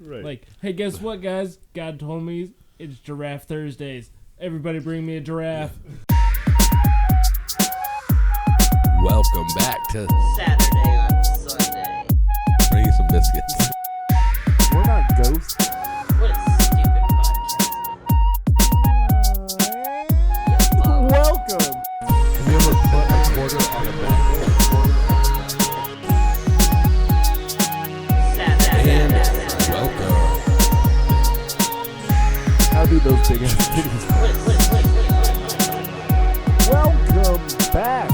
Right. Like, hey, guess what, guys? God told me it's Giraffe Thursdays. Everybody bring me a giraffe. Welcome back to Saturday on Sunday. Bring you some biscuits. We're not ghosts. What a stupid podcast. Welcome. Have you ever put a quarter on a backboard? And welcome. How do those big ass titties? Welcome back.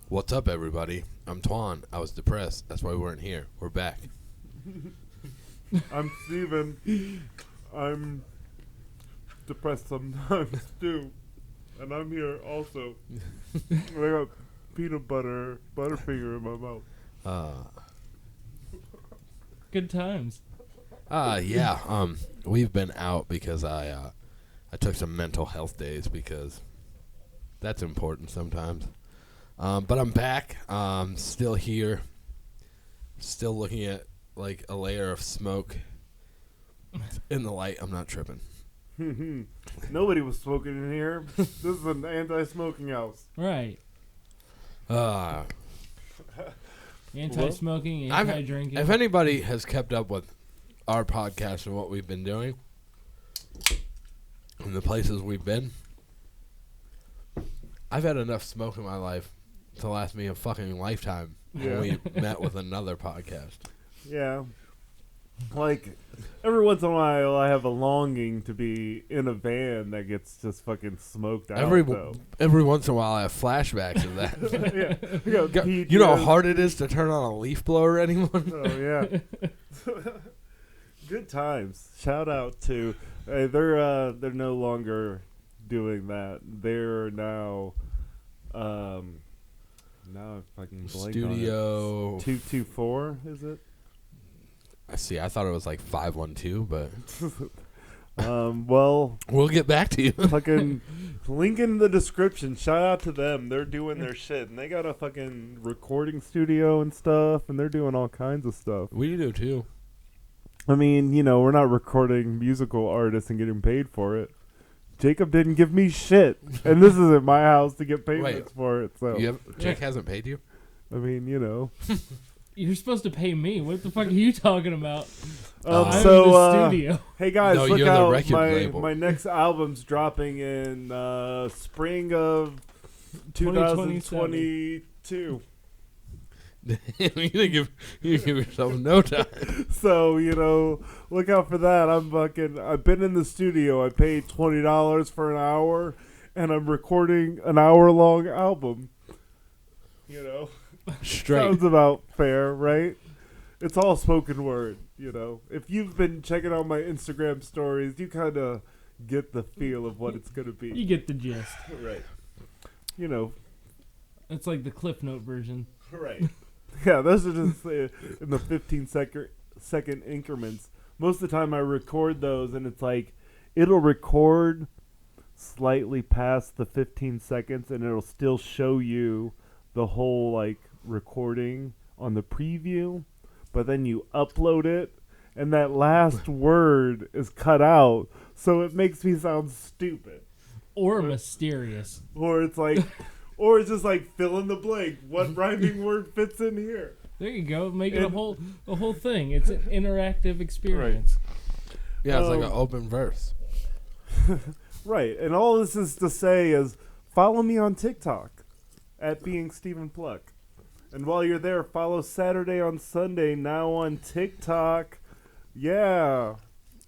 What's up, everybody? I'm Twan. I was depressed. That's why we weren't here. We're back. I'm Steven. I'm depressed sometimes too. And I'm here also. I got peanut butter, Butterfinger in my mouth. Good times. Yeah. We've been out because I took some mental health days because that's important sometimes. But I'm back. Still here. Still looking at like a layer of smoke in the light. I'm not tripping. Nobody was smoking in here. This is an anti-smoking house. Right. Anti-smoking, anti-drinking. If anybody has kept up with our podcast and what we've been doing and the places we've been, I've had enough smoke in my life to last me a fucking lifetime when we met with another podcast. Yeah. Like, every once in a while, I have a longing to be in a van that gets just fucking smoked out, Every once in a while, I have flashbacks of that. Yeah. You know how hard it is to turn on a leaf blower, anyone? Oh, yeah. Good times. Shout out to... they're no longer doing that. They're now... now I'm fucking blank Studio... on it. 224, is it? I see. I thought it was like 512, but... Well... We'll get back to you. Fucking link in the description. Shout out to them. They're doing their shit. And they got a fucking recording studio and stuff. And they're doing all kinds of stuff. We do, too. I mean, you know, we're not recording musical artists and getting paid for it. Jacob didn't give me shit. And this isn't my house to get payments for it. So Jake hasn't paid you? I mean, you know. You're supposed to pay me. What the fuck are you talking about? I'm in the studio. Hey guys, No, look you're the out! record label. My next album's dropping in spring of 2022. You didn't give yourself no time. So, you know, look out for that. I've been in the studio. I paid $20 for an hour, and I'm recording an hour-long album. You know, Straight. sounds about fair, right? It's all spoken word, you know. If you've been checking out my Instagram stories, you kind of get the feel of what it's going to be. You get the gist. Right. You know. It's like the Cliff Note version. Right. Yeah, those are just in the 15-second increments. Most of the time I record those, and it's like, it'll record slightly past the 15 seconds, and it'll still show you the whole, like, recording on the preview. But then you upload it, and that last word is cut out, so it makes me sound stupid. Or mysterious. Or it's like... Or it's just like fill in the blank. What rhyming word fits in here? There you go. Make it a whole thing. It's an interactive experience. Right. Yeah, it's like an open verse. Right. And all this is to say is follow me on TikTok at being Stephen Pluck. And while you're there, follow Saturday on Sunday now on TikTok. Yeah.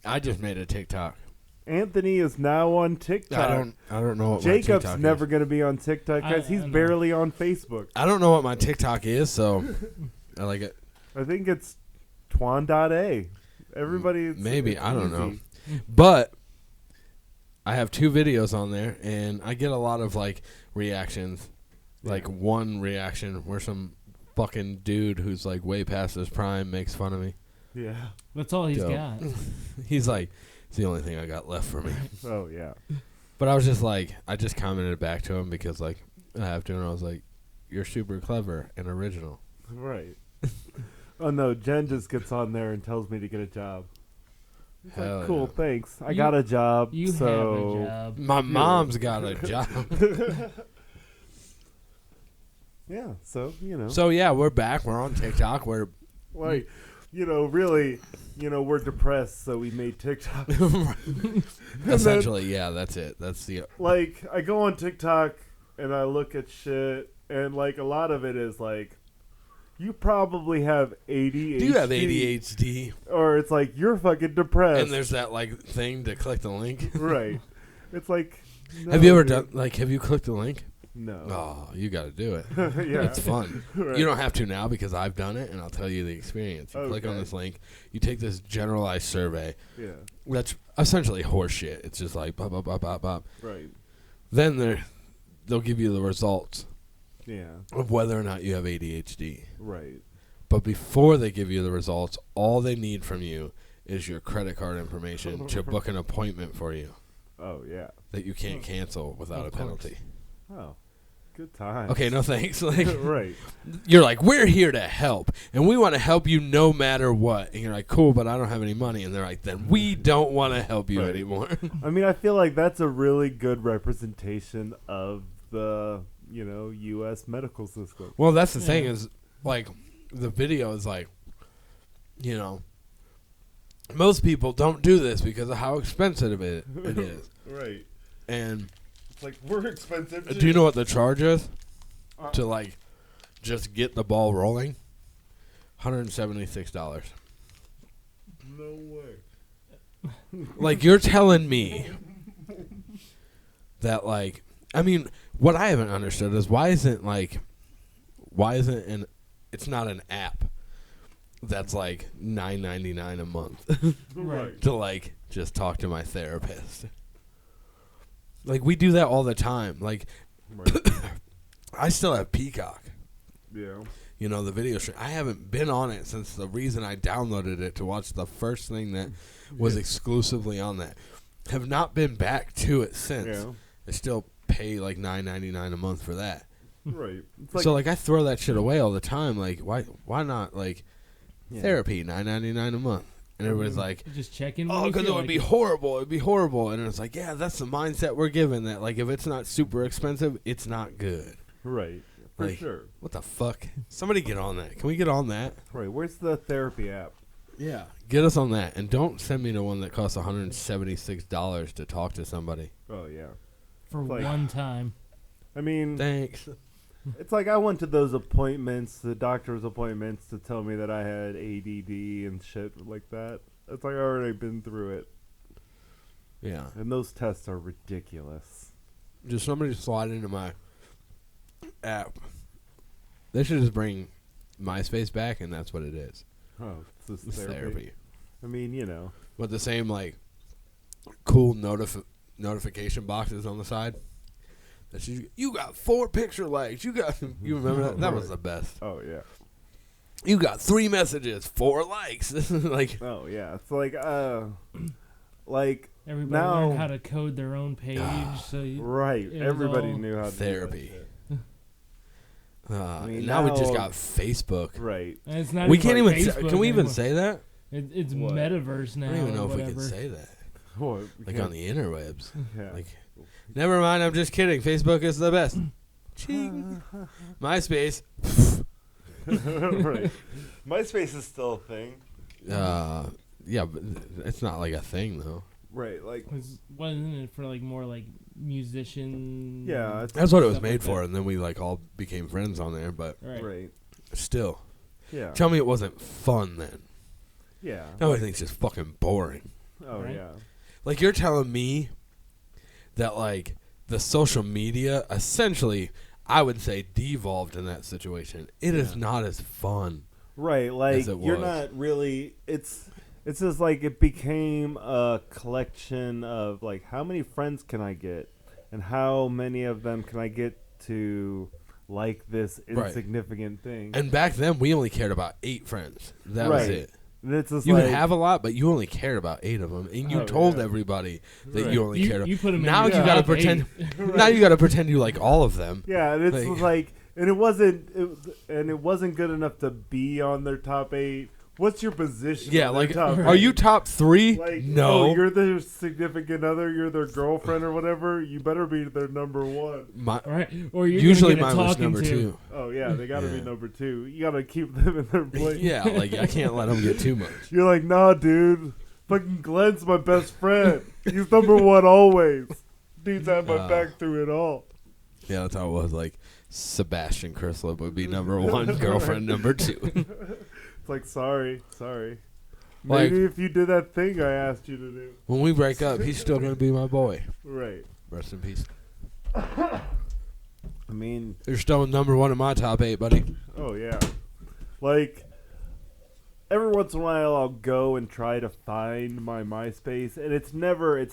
I just made a TikTok. Anthony is now on TikTok. I don't know what Jacob's my TikTok never is. going to be on TikTok because he's barely on Facebook. I don't know what my TikTok is, so I like it. I think it's Twan.a. Everybody... Maybe. I don't know. But I have 2 videos on there, and I get a lot of, like, reactions. Like, one reaction where some fucking dude who's, like, way past his prime makes fun of me. Yeah. That's all he's Dope. got. He's like, it's the only thing I got left for me. Oh yeah. But I was just like, I just commented back to him because like I have to, and I was like, you're super clever and original. Right. Oh no, Jen just gets on there and tells me to get a job. It's Hell like, cool, yeah. thanks. I You- got a job. You so have a job. My mom's got a job. Yeah, so you know, So yeah, we're back. We're on TikTok. We're like, you know, really, you know, we're depressed, so we made TikTok. essentially, yeah, that's it. That's the Like, I go on TikTok and I look at shit, and like a lot of it is like, you probably have ADHD. Do you have ADHD? Or it's like you're fucking depressed. And there's that like thing to click the link. right. It's like. No, Have you ever dude. done like? Have you clicked the link? No. Oh, you got to do it. Yeah. It's fun. Right. You don't have to now because I've done it, and I'll tell you the experience. You click on Okay. this link. You take this generalized survey. Yeah. That's essentially horseshit. It's just like bop bop bop bop bop. Right. Then they'll give you the results Yeah. of whether or not you have ADHD. Right. But before they give you the results, all they need from you is your credit card information to book an appointment for you Oh yeah. that you can't cancel without a Of course. penalty. Oh. Good time. Okay, no thanks. Like Right. you're like, we're here to help, and we want to help you no matter what. And you're like, cool, but I don't have any money. And they're like, then we don't want to help you Right. anymore. I mean, I feel like that's a really good representation of the, you know, U.S. medical system. Well, that's the Yeah. thing is, like, the video is like, you know, most people don't do this because of how expensive it is. Right. And It's like, we're expensive. do you know what the charge is to, like, just get the ball rolling? $176. No way. Like, you're telling me that, like, I mean, what I haven't understood is why isn't it's not an app that's like $9.99 a month Right. to, like, just talk to my therapist. Like, we do that all the time. Like, Right. I still have Peacock. Yeah. You know, the video stream. I haven't been on it since the reason I downloaded it to watch the first thing that was exclusively on that. Have not been back to it since. Yeah. I still pay like $9.99 a month for that. Right. It's like, So like I throw that shit away all the time. Like why not like yeah. therapy $9.99 a month? And everybody's like, Just check in. oh, when you because it feel would like be horrible. It'd be horrible. And it's like, yeah, that's the mindset we're given. That like if it's not super expensive, it's not good. Right. For Like, sure. What the fuck? Somebody get on that. Can we get on that? Right. Where's the therapy app? Yeah. Get us on that. And don't send me to one that costs $176 to talk to somebody. Oh, yeah. for like- one time. I mean, Thanks. it's like I went to those appointments, the doctor's appointments, to tell me that I had ADD and shit like that. It's like I've already been through it. Yeah. And those tests are ridiculous. Just somebody slide into my app. They should just bring MySpace back, and that's what it is. Oh, it's It's therapy. I mean, you know. With the same, like, cool notification boxes on the side. That you got 4 picture likes. You remember that? That was the best. Oh, yeah. You got 3 messages, 4 likes. This is like, Oh, yeah. It's like, Everybody now, learned how to code their own page. So you, right. it was Everybody all knew how to therapy. do that I mean, now we just now- got Facebook. shit. Right. and it's not We even can't like even. Facebook Can we even anymore. say that? It's What? metaverse now. I don't even know or if we whatever. can say that. What? Like on the interwebs. Yeah. Like, never mind. I'm just kidding. Facebook is the best. Ching. MySpace. Right. MySpace is still a thing. Yeah, but it's not like a thing though. Right. Like, Wasn't it for like more like musician? yeah. It's, That's what it was Stuff made like for, that. and then we like all became friends on there. But Right. right. still, Yeah. tell me it wasn't fun then. Yeah. Now everything's just fucking boring. Oh, Right. yeah. Like you're telling me that like the social media essentially, I would say, devolved in that situation. It is Yeah. not as fun. Right, like As it you're was. not really. It's just like it became a collection of like how many friends can I get, and how many of them can I get to like this Right. insignificant thing. And back then, we only cared about 8 friends. That was Right. it. And it's just You like, can have a lot, but you only cared about 8 of them, and you Oh, told yeah. everybody that Right. you only cared. You put them Now in you your gotta top pretend. 8. Now you gotta pretend you like all of them. yeah, and it's Like- like, and it wasn't good enough to be on their top 8. What's your position? Yeah, on their like, top are 8? you top 3? Like, No. oh, you're their significant other, you're their girlfriend or whatever. You better be their number 1. My, Right. Or you're usually gonna get a mine was talking number to. 2. Oh yeah, they gotta be Yeah. number 2. You gotta keep them in their place. Yeah, like I can't let them get too much. You're like, nah, dude. Fucking Glenn's my best friend. He's number 1 always. Dude's had my back through it all. Yeah, that's how it was. Like Sebastian Crislip would be number 1, girlfriend number 2. It's like, sorry. Like- Maybe if you did that thing I asked you to do. When we break up, he's still gonna be my boy. Right. Rest in peace. I mean, You're still number 1 in my top 8, buddy. oh yeah. Like, every once in a while I'll go and try to find my MySpace, and it's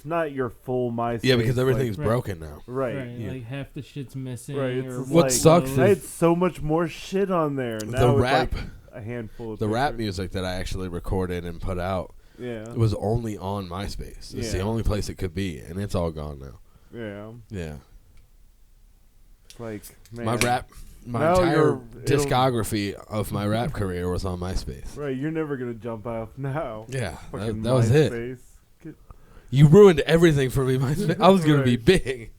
not your full MySpace. Yeah, because everything's Right. broken now. Right. Right. Yeah. Like half the shit's missing. Right, it's Or just What like- sucks I is had so much more shit on there. Now the it's rap. like a handful of The rap pictures. music that I actually recorded and put out Yeah. was only on MySpace. It's the Yeah. only place it could be, and it's all gone now. Yeah. Yeah. It's like, man. My Now entire it'll- discography of my rap career was on MySpace. Right, you're never gonna jump out now. Yeah, Fucking that was it. MySpace. You ruined everything for me, MySpace. I was gonna be Right. big.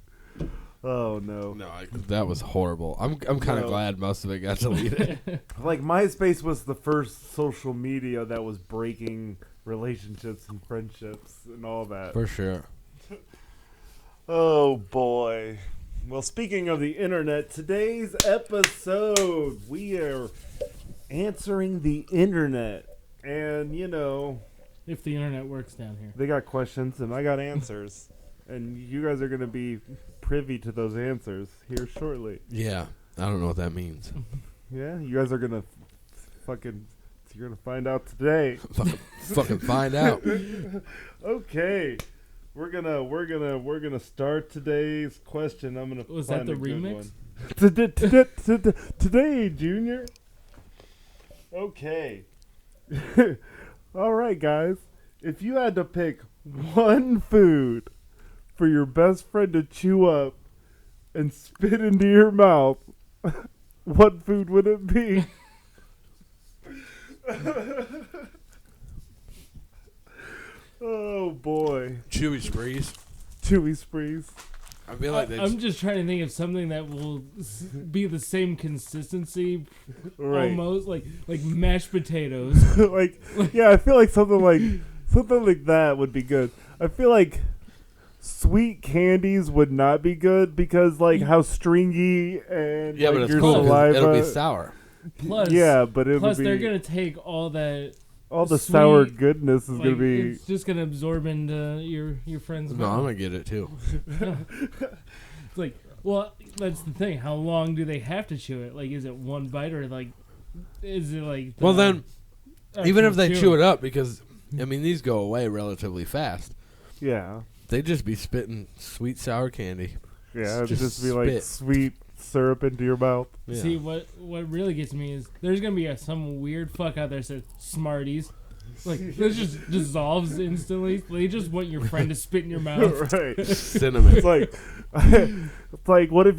Oh no. No, that was horrible. I'm kind of No. glad most of it got deleted. Like, MySpace was the first social media that was breaking relationships and friendships and all that. For sure. Oh boy. Well, speaking of the internet, today's episode we are answering the internet. And you know, if the internet works down here. they got questions and I got answers. And you guys are going to be privy to those answers here shortly. Yeah, I don't know what that means. Yeah, you guys are going to you're going to find out today. Fucking find out. Okay. We're gonna start today's question. I'm gonna Was find that the a good remix? one. Today, Junior. Okay. All right, guys. If you had to pick one food for your best friend to chew up and spit into your mouth, what food would it be? Oh boy. Chewy Sprees. Chewy Sprees. I feel like I'm just trying to think of something that will be the same consistency, Right. almost like mashed potatoes. Like, yeah, I feel like something like that would be good. I feel like sweet candies would not be good because like how stringy and yeah, like, but it's your cool 'cause saliva. it'll be sour. Plus, Yeah, but it'll plus be they're gonna take all that. all the sweet, sour goodness is Like, gonna be. it's just gonna absorb into your friend's No, I'm mouth. gonna get it too. It's like, well, that's the thing. How long do they have to chew it? Like, is it one bite or like, is it like? Well, then, even if they chew it up, because I mean these go away relatively fast. Yeah, They just be spitting sweet sour candy. yeah, it'd Just just be like spit. sweet syrup into your mouth. Yeah. See, what really gets me is there's gonna be some weird fuck out there that says Smarties. Like, this just dissolves instantly. They just want your friend to spit in your mouth. Right. Cinnamon. It's like, it's like, what if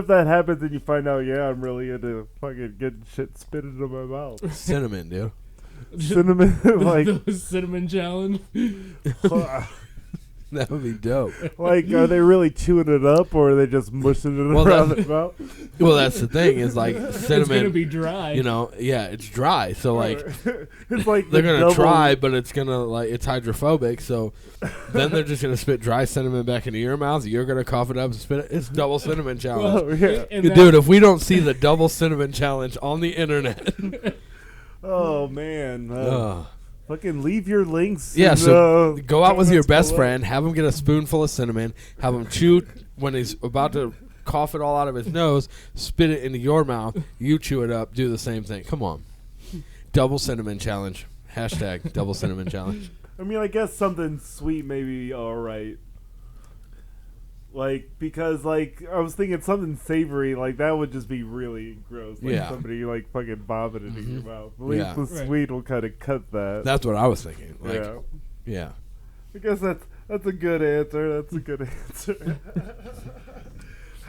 that happens and you find out? Yeah, I'm really into fucking getting shit spit into my mouth. Cinnamon, dude. Cinnamon, like, the cinnamon challenge. That would be dope. like, are they really chewing it up or are they just mushing it Well, around that- their mouth? Well, that's the thing is like It's gonna cinnamon. be dry. You know, yeah, it's dry. So like It's like they're the gonna double- try, but it's gonna like it's hydrophobic. So then they're just gonna spit dry cinnamon back into your mouth. You're gonna cough it up and spit it. It's double cinnamon challenge. Oh yeah. And Dude, if we don't see the double cinnamon challenge on the internet, Oh man. ugh. Fucking leave your links. Yeah, in, so go out with your comments best below. friend, have him get a spoonful of cinnamon, have him chew when he's about to cough it all out of his nose, spit it into your mouth, you chew it up, do the same thing. Come on. Double cinnamon challenge. Hashtag double cinnamon challenge. I mean, I guess something sweet may be all right. Like, because, like, I was thinking something savory, like, that would just be really gross. Like, Yeah. somebody, like, fucking vomited in your mouth. At least Yeah. the Right. sweet will kind of cut that. That's what I was thinking. Like, yeah. yeah. I guess that's a good answer. That's a good answer.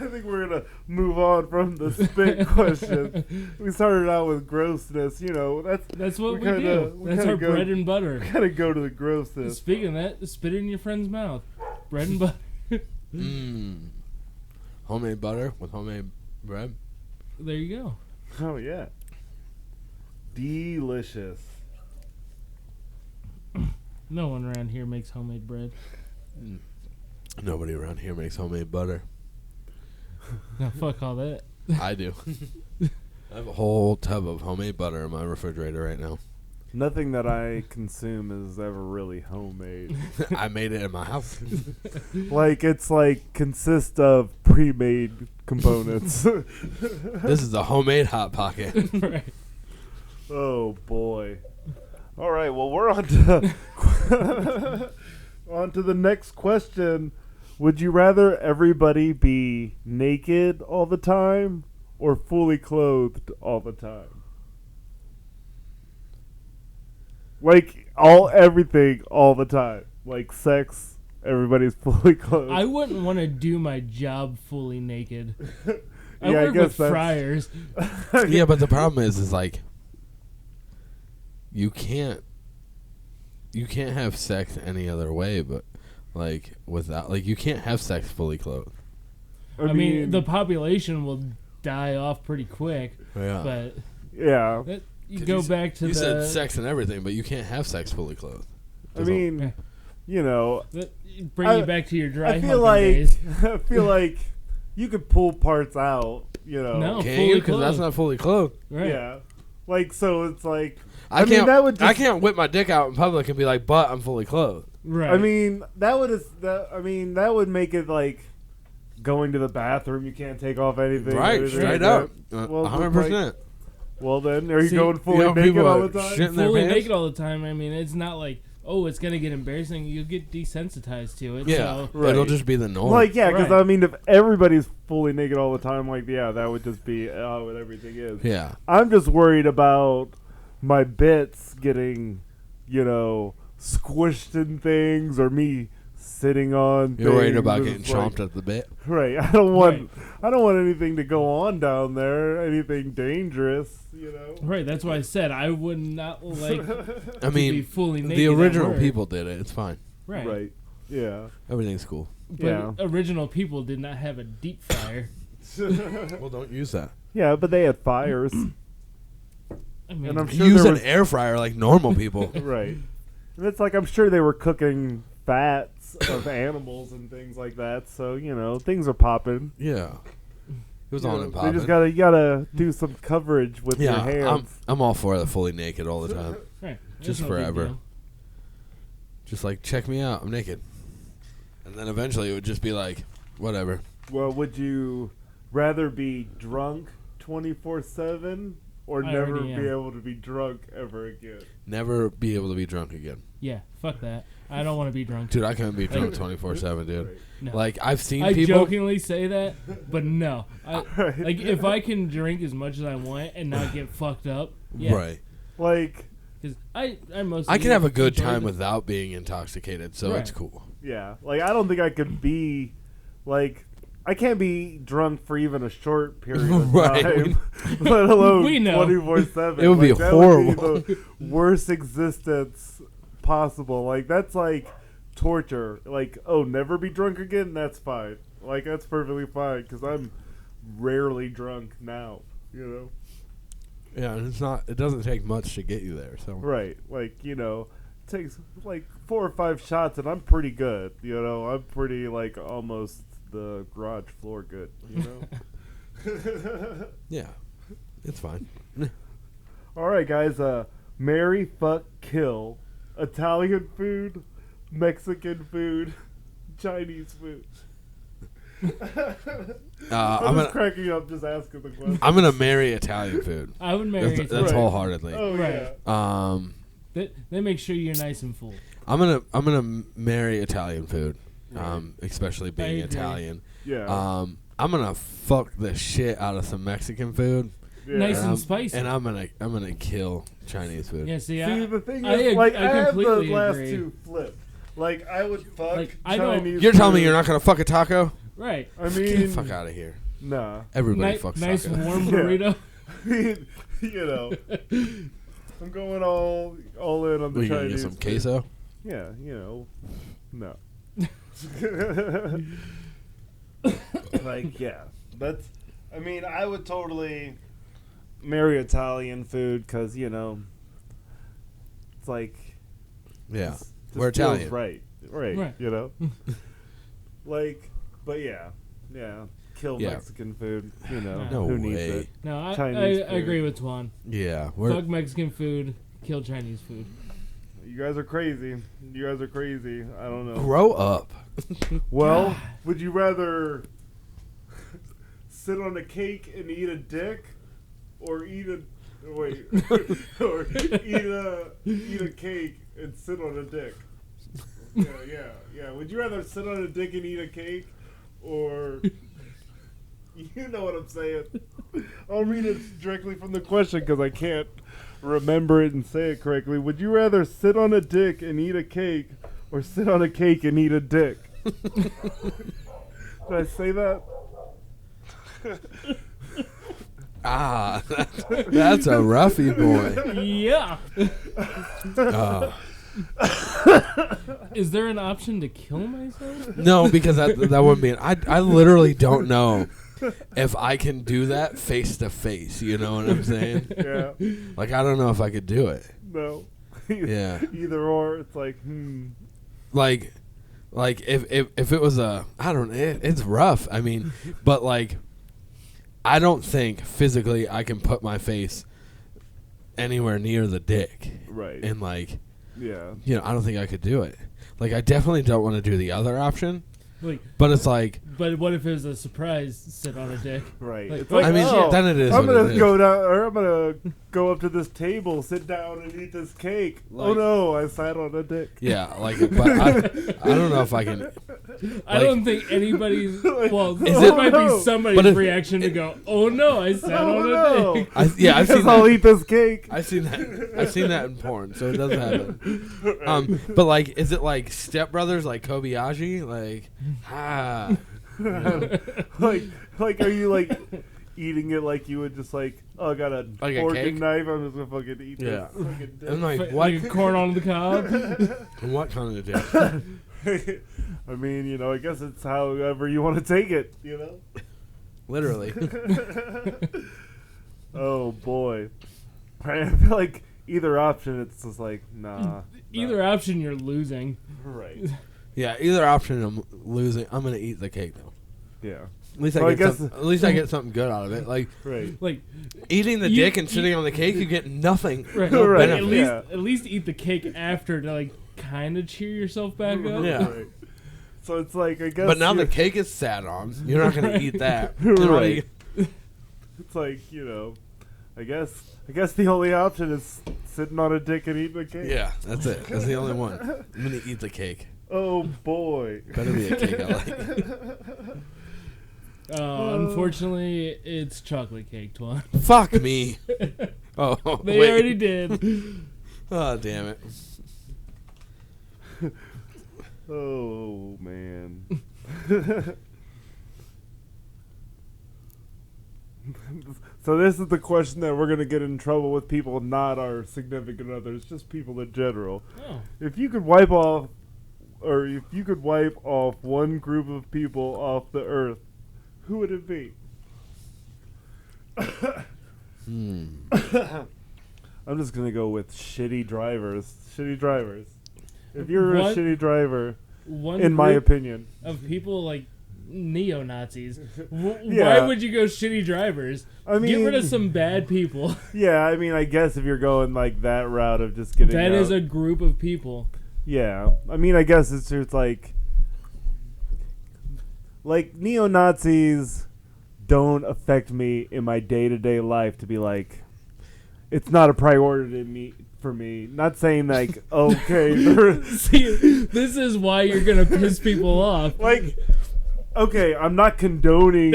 I think we're going to move on from the spit question. We started out with grossness, you know. That's what we kinda- do. we That's kinda our go- bread and butter. Kind of go to the grossness. Speaking of that, spit it in your friend's mouth. Bread and butter. Homemade butter with homemade bread. There you go. Oh, yeah. Delicious. No one around here makes homemade bread. Nobody around here makes homemade butter. No, fuck all that. I do. I have a whole tub of homemade butter in my refrigerator right now. Nothing that I consume is ever really homemade. I made it in my house. Like, it's like consists of pre-made components. This is a homemade Hot Pocket. Right. Oh boy. All right, well, we're on to on to the next question. Would you rather everybody be naked all the time or fully clothed all the time? Like everything all the time. Like sex, everybody's fully clothed. I wouldn't want to do my job fully naked. I Yeah, I work guess with that's- fryers. Yeah, but the problem is like you can't have sex any other way, but like without like you can't have sex fully clothed. I mean, the population will die off pretty quick, Yeah. but yeah. you go back to you the... said sex and everything, but you can't have sex fully clothed. I mean, you know, Bring you back to your dry I feel humping like days. I feel like you could pull parts out, you know. No. Can fully you? Because that's clothed. not fully clothed. Right. Yeah. Like, so it's like I mean, can't. that would I just- can't whip my dick out in public and be like, "But I'm fully clothed." Right. I mean, that would make it like going to the bathroom, you can't take off anything. or Right, anything straight like up, that. Well, 100%. Well, then, are you See, going fully you know, naked people all are the time? shitting their fully pants? naked all the time. I mean, it's not like, oh, it's gonna get embarrassing. You'll get desensitized to it. Yeah, So, Right. it'll just be the norm. Like, yeah, because Right. I mean, if everybody's fully naked all the time, like, yeah, that would just be what everything is. yeah, I'm just worried about my bits getting, you know, squished in things, or me sitting on. you're worried things. about It's getting like- chomped at the bit. Right. I don't want anything to go on down there. Anything dangerous, you know. right. That's why I said I would not like I to be mean, fully naked. the at original work. people did it. It's fine. Right. Right. Yeah. Everything's cool. But Yeah. original people did not have a deep fryer. Well, don't use that. Yeah, but they had fires. I mean, And I'm sure Use there an was air fryer like normal people. right. And it's like I'm sure they were cooking fats of animals and things like that. So you know things are popping. Yeah, it was You on know, and they popping. just gotta do some coverage with your Yeah, hands. I'm all for the fully naked all the time. right. just There's no big forever. deal. Just like, check me out, I'm naked. And then eventually it would just be like, whatever. Well, would you rather be drunk 24/7 or I never already be am. able to be drunk ever again? Never be able to be drunk again. Yeah. Fuck that. I don't want to be drunk. Dude, I couldn't be drunk 24/7, dude. Right. No. Like, I've seen I people. jokingly say that, but no. Right. Like if I can drink as much as I want and not get fucked up, yeah. Right. Like, Because I mostly I can have a good enjoy time the- without being intoxicated, so Right. it's cool. yeah, like I don't think I could be like. I can't be drunk for even a short period of Right. time, let alone We know. 24/7. It would be that horrible. Would be the worst existence possible. Like that's like torture. Like, oh, never be drunk again. That's fine. Like that's perfectly fine because I'm rarely drunk now. You know, Yeah, and it's not. It doesn't take much to get you there. So right? Like it takes like 4 or 5 shots and I'm pretty good. You know, I'm pretty like almost the garage floor good. You know. yeah, it's fine. All right, guys. Marry, fuck, kill. Italian food, Mexican food, Chinese food. I'm I'm gonna just cracking up just asking the question. I'm gonna marry Italian food. I would marry. That's Right. wholeheartedly. Oh Right. yeah. They make sure you're nice and full. I'm gonna marry Italian food. especially being agree. Italian. Yeah. I'm gonna fuck the shit out of some Mexican food. Yeah. Nice and I'm- spicy. And I'm gonna kill Chinese food. Yeah, see, See, the thing I is, like, I have the completely last agree. two flipped. Like, I would fuck Like, I don't- Chinese You're telling me food. you're not gonna fuck a taco? Right. I Get the mean, fuck out of here. nah. Everybody Ni- fucks nice tacos. warm Yeah. burrito. You know, I'm going all in on the We gonna Chinese. get some food. queso? Yeah, you know, no. Like, yeah, that's. I mean, I would totally marry Italian food because it's like Yeah. just We're feels Italian. right? Right. You know, like, but yeah, kill Yeah. Mexican food. You know, No who needs way. it? No, I Chinese food. agree with Twan. Yeah. Fuck Mexican food, kill Chinese food. You guys are crazy. I don't know. Grow up. Well, would you rather sit on a cake and eat a dick, or eat a cake and sit on a dick? Yeah. Would you rather sit on a dick and eat a cake, or you know what I'm saying? I'll read it directly from the question because I can't remember it and say it correctly. Would you rather sit on a dick and eat a cake, or sit on a cake and eat a dick? Did I say that? That's a roughie boy. Yeah. Uh, Is there an option to kill myself? no, because that wouldn't be. I literally don't know if I can do that face to face. You know what I'm saying? Yeah. Like I don't know if I could do it. No. Yeah. Either or. It's like, Like if it was it's rough. I mean, but like I don't think physically I can put my face anywhere near the dick. Right. And like, Yeah. I don't think I could do it. Like I definitely don't want to do the other option. Like, But it's like, but what if it was a surprise sit on a dick? Right. Like, It's like, I mean, oh, then it is. I'm what gonna it is. go down, or I'm gonna go up to this table, sit down, and eat this cake. Oh Like- no, I sat on a dick. Yeah, like, but I don't know if I can. I don't think anybody's. Well, Is there it- might no. be somebody's But reaction to go, "Oh no, I sat Oh on a no. dick." I've Because seen I'll that. eat this cake. I've seen that in porn, so it does happen. But like, is it like Step Brothers, like Kobayashi, like like, are you like eating it like you would just like, oh, I got a Like a fork cake? and knife. I'm just gonna fucking eat Yeah. this fucking dick. and like Like what corn on the cob. what kind of dick? I mean, I guess it's however you want to take it, Literally. Oh boy, I feel like either option, it's just like nah. Either option, you're losing. Right. Yeah, either option. I'm losing. I'm gonna eat the cake though. Yeah. At least Well, I I get guess- at least I get something good out of it. Like Right. Like, eating the You- dick and sitting on the cake, you get nothing. right, No Right, benefit. at least eat the cake after to like kind of cheer yourself back up. Yeah. Right. So it's like, I guess. But now the you're- cake is sat on. You're not gonna eat that. Right. It's like, I guess the only option is sitting on a dick and eating a cake. Yeah, that's it. That's the only one. I'm gonna eat the cake. Oh boy. Better be a cake I like. Unfortunately, it's chocolate cake, Twan. Fuck me. Oh, They wait. already did. Oh, damn it. Oh man. So this is the question that we're gonna get in trouble with people, not our significant others, just people in general. Oh. If you could wipe off one group of people off the earth, who would it be? I'm just gonna go with shitty drivers. Shitty drivers. If you're a What? shitty driver, One in my group opinion, of people like neo-Nazis. Yeah. Why would you go shitty drivers? I mean, Get rid of some bad people. yeah. I mean, I guess if you're going like that route of just getting That is out- a group of people. yeah. I mean, I guess it's just like neo-Nazis don't affect me in my day-to-day life to be like, it's not a priority for me. Not saying like okay, they're- See, this is why you're gonna piss people off. like okay, I'm not condoning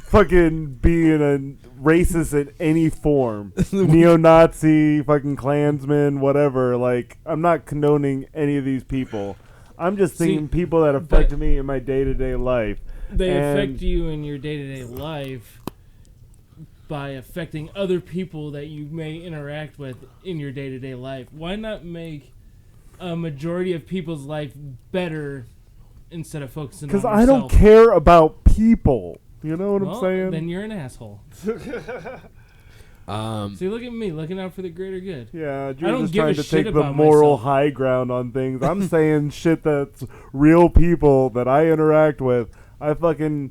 fucking being a racist in any form, neo-Nazi, fucking Klansman, whatever. Like I'm not condoning any of these people. I'm just thinking people that affect me in my day-to-day life. They And- affect you in your day-to-day life by affecting other people that you may interact with in your day-to-day life. Why not make a majority of people's life better instead of focusing on Because yourself? I don't care about people. You know what Well, I'm saying? then you're an asshole. See, look at me, looking out for the greater good. Yeah, I you're don't just give a trying to shit take the about moral myself. high ground on things. I'm saying shit that's real people that I interact with. I fucking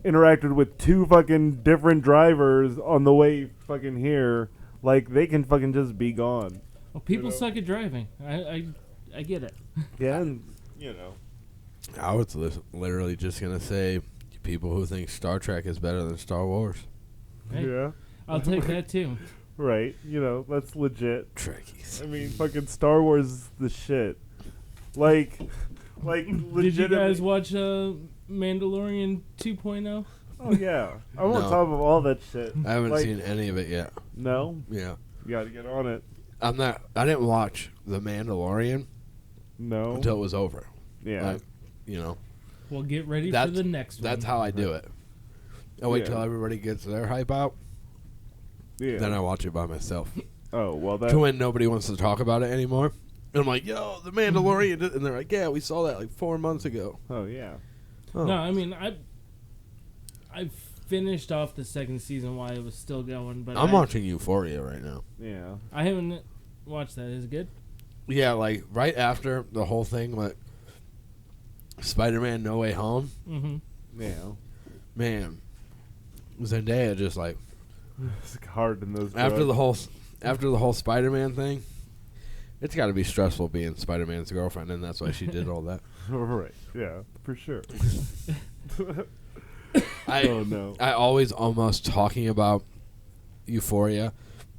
interacted with 2 fucking different drivers on the way fucking here. Like, they can fucking just be gone. Well, people know? suck at driving. I get it. Yeah, and, you know. I was literally just gonna say, people who think Star Trek is better than Star Wars. Hey, Yeah, I'll take that too. right. You know, that's legit. Trekkies. I mean, fucking Star Wars is the shit. Like legitimately. Did you guys watch Mandalorian 2.0? Oh, yeah. I'm on No. top of all that shit. I haven't Like, seen any of it yet. No? Yeah. You gotta get on it. I didn't watch The Mandalorian No? until it was over. Yeah. Like, you know, Well, get ready for That's- the next one. that's how I do it. I wait Yeah. till everybody gets their hype out, Yeah. then I watch it by myself. Oh, well, that... To when nobody wants to talk about it anymore. And I'm like, yo, The Mandalorian. And they're like, yeah, we saw that like 4 months ago. Oh, yeah. Oh. No, I mean, I finished off the second season while it was still going, but I'm watching Euphoria right now. Yeah. I haven't watched that. Is it good? Yeah, like right after the whole thing with Spider-Man No Way Home, Mm-hmm. Yeah. man, Zendaya just like It's hard in those after drugs. the whole Spider-Man thing, it's got to be stressful being Spider-Man's girlfriend, and that's why she did all that. Right. Yeah, for sure. I Oh, no. I always almost talking about Euphoria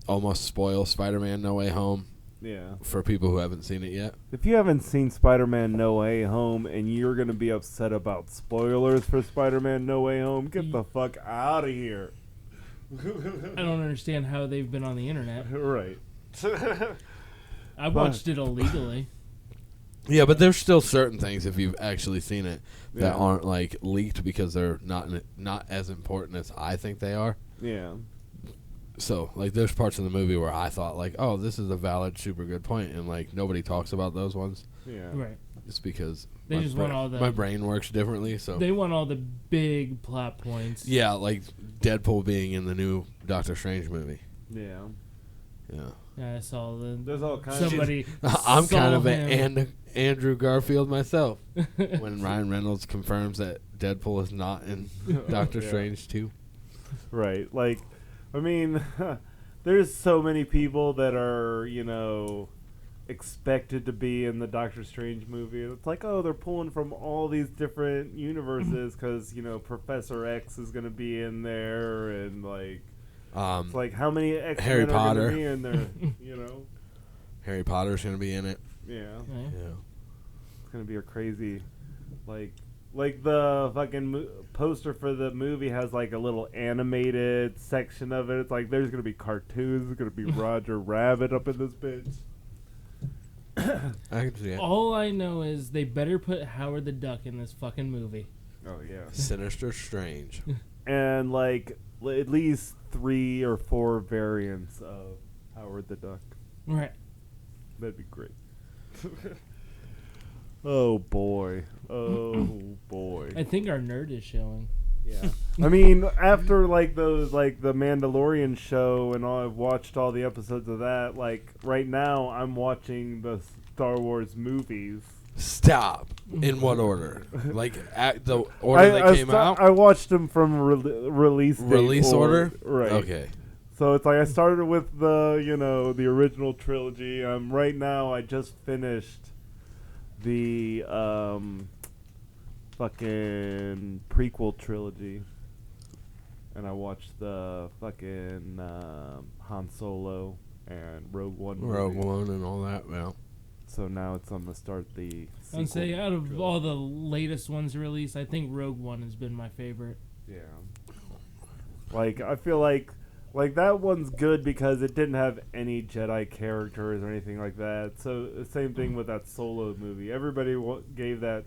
almost spoil Spider-Man No Way Home Yeah. for people who haven't seen it yet. If you haven't seen Spider-Man No Way Home and you're going to be upset about spoilers for Spider-Man No Way Home, get the fuck out of here. I don't understand how they've been on the internet. Right. I watched it illegally. Yeah, but there's still certain things if you've actually seen it that Yeah. aren't like leaked because they're not as important as I think they are. Yeah. So like there's parts of the movie where I thought like, oh, this is a valid, super good point, and like nobody talks about those ones. Yeah. Right. It's because They my just want all the- my brain works differently. So They want all the big plot points. yeah, like Deadpool being in the new Doctor Strange movie. Yeah. Yeah, Yeah, I saw There's all kinds somebody. I'm saw kind of him. an Andrew Garfield myself. When Ryan Reynolds confirms that Deadpool is not in Doctor Yeah. Strange 2. Right. Like, I mean, there's so many people that are, you know, expected to be in the Doctor Strange movie. It's like, oh, they're pulling from all these different universes because, you know, Professor X is going to be in there. And, like, it's like, how many X-Men Harry are going Potter. to be in there, you know? Harry Potter's gonna be in it. Yeah. Yeah. Yeah. It's going to be a crazy, like the fucking poster for the movie has like a little animated section of it. It's like there's gonna be cartoons. There's gonna be Roger Rabbit up in this bitch. I can see it. All I know is they better put Howard the Duck in this fucking movie. Oh yeah. Sinister Strange. And like at least 3 or 4 variants of Howard the Duck. Right. That'd be great. Oh boy. Oh boy. I think our nerd is showing. Yeah. I mean, after like those like the Mandalorian show and all, I've watched all the episodes of that. Like right now, I'm watching the Star Wars movies. Stop. In what order? Like at the order they came out? I watched them from release date Release order? Right. Okay. So it's like I started with the original trilogy. Right now I just finished the fucking prequel trilogy, and I watched the fucking Han Solo and Rogue One. Rogue movie. One and all that. Yeah. So now it's on the start the. I'd say sequel out of trilogy. all the latest ones released, I think Rogue One has been my favorite. Yeah. Like I feel like that one's good because it didn't have any Jedi characters or anything like that. So the same thing with that Solo movie. Everybody gave that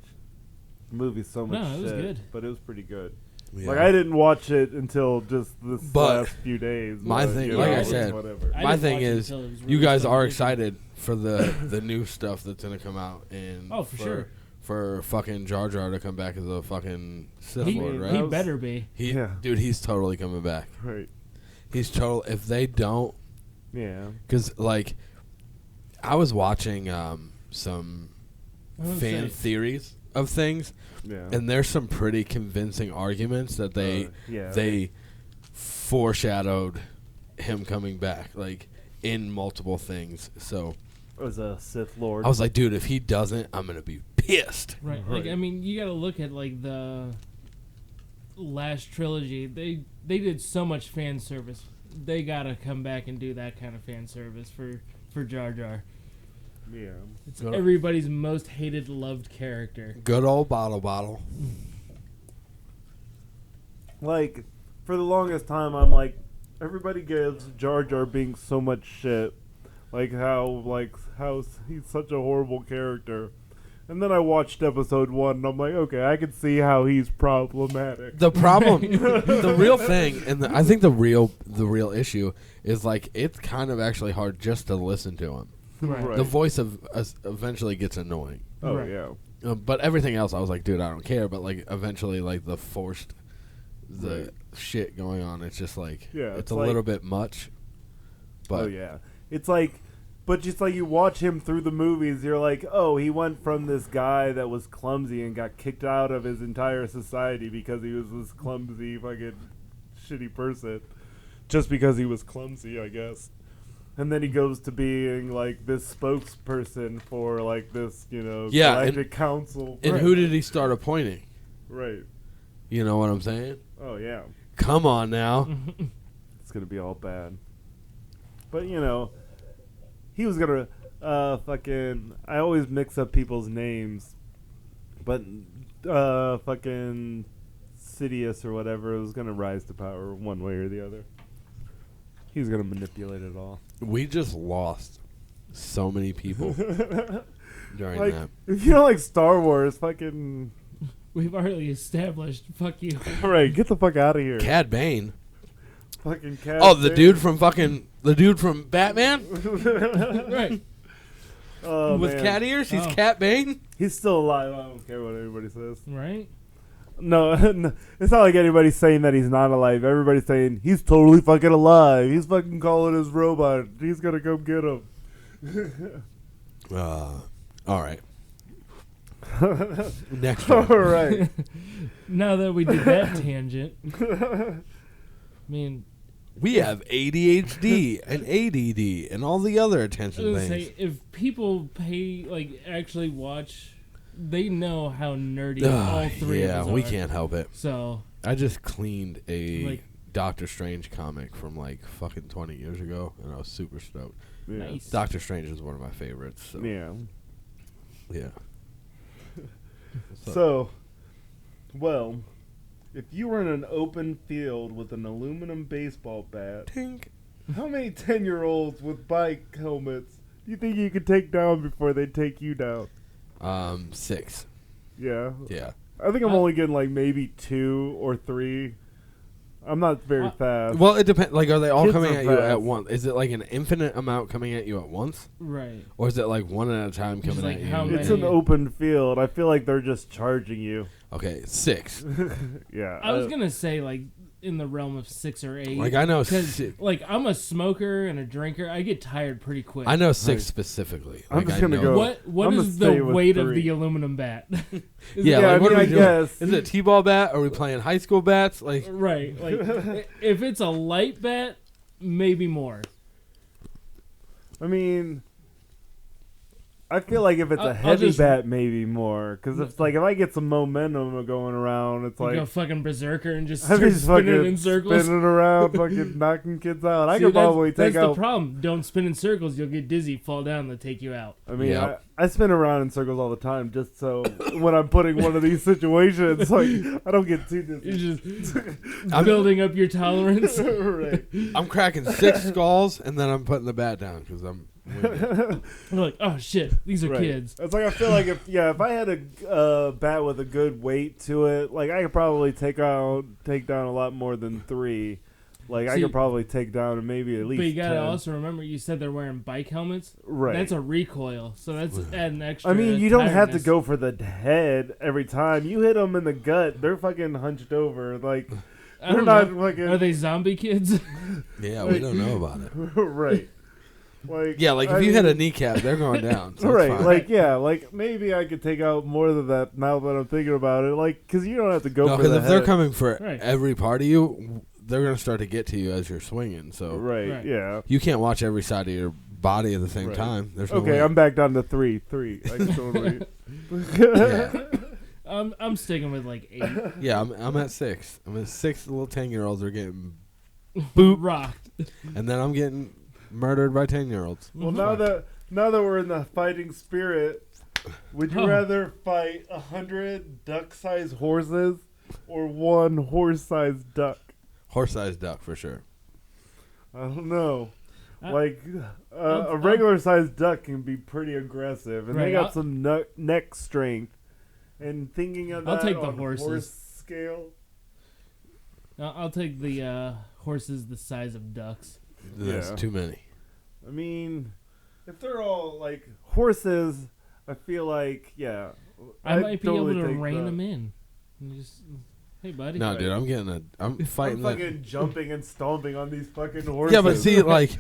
movie so much No, it was shit, good. but it was pretty good. Yeah. Like I didn't watch it until just this But last few days. my but, thing- you like know, I it's said, whatever. I My didn't thing watch it is, until it was you released guys on are Disney. excited for the new stuff that's gonna come out in. Oh, for sure. For fucking Jar Jar to come back as a fucking Sith He, Lord, right? he That was- better be. Yeah. Dude, he's totally coming back. Right. He's total. If they don't, Yeah. because like, I was watching some I was fan gonna say, theories of things, Yeah. and there's some pretty convincing arguments that they foreshadowed him coming back, like in multiple things. So was a Sith Lord. I was like, dude, if he doesn't, I'm gonna be pissed. Right. Like, I mean, you got to look at like the last trilogy. They did so much fan service. They got to come back and do that kind of fan service for Jar Jar. Yeah. It's Good. everybody's most hated, loved character. Good old bottle. Like, for the longest time, I'm like, everybody gives Jar Jar being so much shit. Like how he's such a horrible character. And then I watched episode 1, and I'm like, okay, I can see how he's problematic. The problem, the real thing, and I think the real issue is like it's kind of actually hard just to listen to him. Right. The voice of eventually gets annoying. Oh, Right. yeah. But everything else, I was like, dude, I don't care. But like, eventually, like the Right. shit going on, it's just like, Yeah, it's it's a like- little bit much. But Oh, yeah. It's like, but just like you watch him through the movies, you're like, oh, he went from this guy that was clumsy and got kicked out of his entire society because he was this clumsy, fucking shitty person. Just because he was clumsy, I guess. And then he goes to being like this spokesperson for like this, Yeah, galactic council. and Right. who did he start appointing? Right. You know what I'm saying? Oh, yeah. Come on now. It's going to be all bad. But, he was going to fucking... I always mix up people's names. But fucking Sidious or whatever was going to rise to power one way or the other. He was going to manipulate it all. We just lost so many people during Like, that. if you don't like Star Wars, fucking... We've already established. Fuck you. All right, get the fuck out of here. Cad Bane. Fucking Cad Oh, the Bane. dude from Batman Right. Oh, with man. cat ears. He's Oh. Cat Bane. He's still alive. I don't care what anybody says. Right. No, it's not like anybody's saying that he's not alive. Everybody's saying he's totally fucking alive. He's fucking calling his robot. He's gonna come get him. All right. Next All one. right. Now that we did that tangent, I mean, We have ADHD and ADD and all the other I attention was gonna things. say, if people actually watch, they know how nerdy all three yeah, of us we are. can't help it. So, I just cleaned a Like- Doctor Strange comic from like fucking 20 years ago, and I was super stoked. Yeah. nice. Doctor Strange is one of my favorites. So, Yeah. yeah. So, well, if you were in an open field with an aluminum baseball bat, Tink. how many 10-year-olds with bike helmets do you think you could take down before they take you down? 6. Yeah. Yeah. I think I'm only getting like maybe 2 or 3. I'm not very fast. Well, it depends. Like, are they all Kids coming are at you fast. at once? Is it like an infinite amount coming at you at once, right. or is it like one at a time Just coming like at you? how It's many- an open field. I feel like they're just charging you. Okay, 6. Yeah. I was gonna say like in the realm of 6 or 8. Like I know, 'cause, si- like I'm a smoker and a drinker. I get tired pretty quick. I know 6 specifically. I'm Like, just I gonna know go- it. What I'm is gonna the stay with weight of 3. the aluminum bat? Is Yeah, it- like, I what mean, are we I doing? guess. Is it T-ball bat? Are we playing high school bats? Like, right. Like if it's a light bat, maybe more. I mean, I feel like if it's a I'll heavy just- bat, maybe more. Because it's like if I get some momentum going around, it's You like go fucking berserker and just I'm start just spinning fucking in circles. spinning around, fucking knocking kids out. I See, could probably take that's out. the problem. Don't spin in circles. You'll get dizzy, fall down, they'll take you out. I mean, Yep. I spin around in circles all the time, just so when I'm putting one of these situations, like I don't get too dizzy. You're just building up your tolerance. Right. I'm cracking 6 skulls, and then I'm putting the bat down because I'm winning. You're like, oh shit, these are Right. kids. It's like I feel like if I had a bat with a good weight to it, like I could probably take down a lot more than 3. Like I See, could probably take down maybe at least. But you gotta 10. also remember, you said they're wearing bike helmets. Right. That's a recoil, so that's adding extra. I mean, you don't have to tiredness. go for the head every time. You hit them in the gut, they're fucking hunched over. Like I they're don't not know. fucking Are they zombie kids? Yeah, we don't know about it. right. Like Yeah, like I if you hit mean- a kneecap, they're going down. So it's right, fine. like yeah, like maybe I could take out more than that now that I'm thinking about it. Like, because you don't have to go no, for because the if they're head. coming for Right. every part of you, they're gonna start to get to you as you're swinging. So Right, yeah. you can't watch every side of your body at the same Right. time. There's no Okay, way. I'm back down to 3. I can totally. Yeah. I'm sticking with like 8. Yeah, I'm at 6. I'm at 6. The little 10-year-olds are getting, Rocked. and then I'm getting murdered by 10-year-olds. Well, now that we're in the fighting spirit, would you Oh. rather fight 100 duck-sized horses or 1 horse-sized duck? Horse-sized duck for sure. I don't know. I- Like I'll- a regular-sized duck can be pretty aggressive, and Right, they got I'll- some neck strength. And thinking of I'll that take the on horses. horse scale, I'll take the horses the size of ducks. That's Yeah. too many. I mean, if they're all like horses, I feel like I I'd might be totally able to take rein that. them in. And just, hey, buddy. No, dude, I'm I'm fighting that. fucking jumping and stomping on these fucking horses. Yeah, but see, like,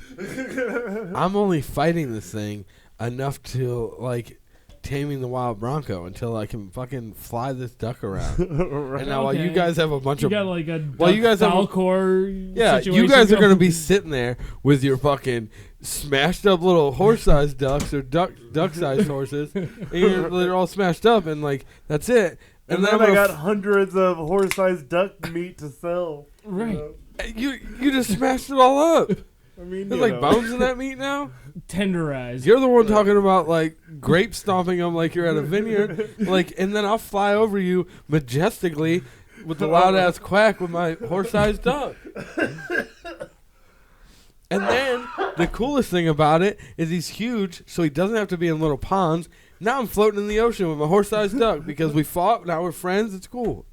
I'm only fighting this thing enough to, like, taming the wild bronco until I can fucking fly this duck around. Right. And now while you Okay. guys have a bunch You of... got like a Well, you guys have a- Falcor Yeah, you situation guys are going to going. be sitting there with your fucking smashed up little horse-sized ducks or duck-sized horses. And they're all smashed up, and, like, that's it. And then I'm I gonna got hundreds of horse-sized duck meat to sell. Right. You know? You just smashed it all up. I mean, There's you like know. bones in that meat now. Tenderized. You're the one talking about like grape stomping them like you're at a vineyard, like, and then I'll fly over you majestically with the loud ass quack with my horse-sized duck. And then the coolest thing about it is he's huge, so he doesn't have to be in little ponds. Now I'm floating in the ocean with my horse-sized duck because we fought. Now we're friends. It's cool.